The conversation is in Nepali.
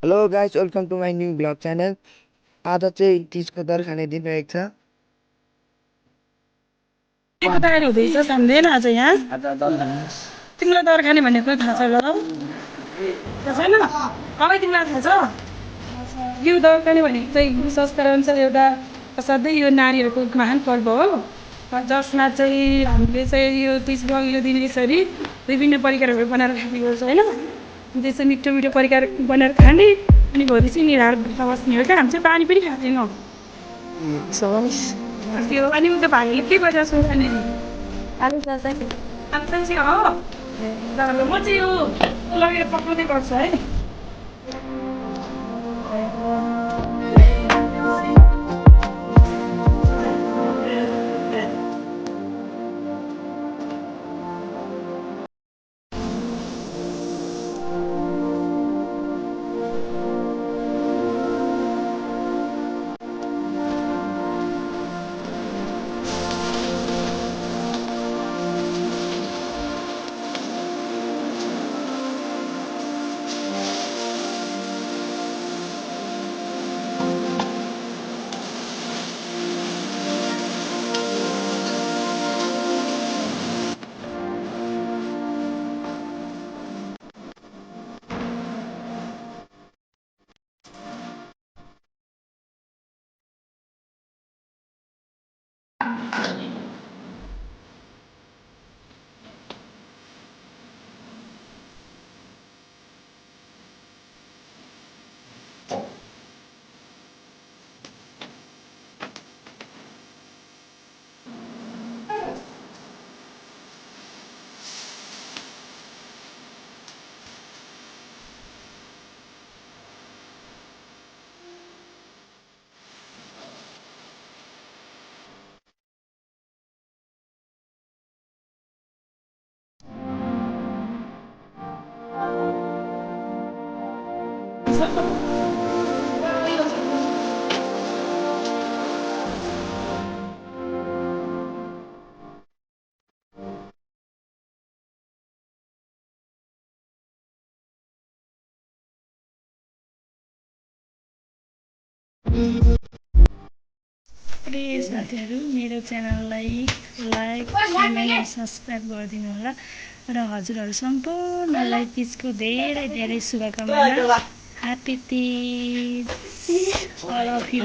Hello guys, welcome to my new blog channel. आज चाहिँ तिजको दर खाने दिन रहेको छ। को तयारी हुँदैछ सम्झेन आज यहाँ तिमीलाई दर खाने भन्ने कुरा थाहा छ ल थाहा छैन मलाई तिमीलाई थाहा छ यो दर खाने भनेको चाहिँ संस्कार अनुसार एउटा असाध्यै यो नारीहरूको महान पर्व हो जसमा चाहिँ हामीले चाहिँ यो तिजको अघिल्लो दिन यसरी विभिन्न परिकारहरू बनाएर खाने गर्छ होइन त्यसै मिठो मिठो परिकार बनाएर खाने अनि भोलि चाहिँ निराहार बस्ने हो क्या हामी चाहिँ पानी पनि खाँदैनौँ त्यो अनि उता भाइले के गरिरहेको छ अनि आलु चाहिँ हो म चाहिँ यो लगेर पकाउँदै गर्छु है प्लिज साथीहरू मेरो च्यानललाई लाइक कमेन्ट र सब्सक्राइब गरिदिनु होला र हजुरहरू सम्पूर्णलाई तिजको धेरै धेरै शुभकामना happy Teej all of you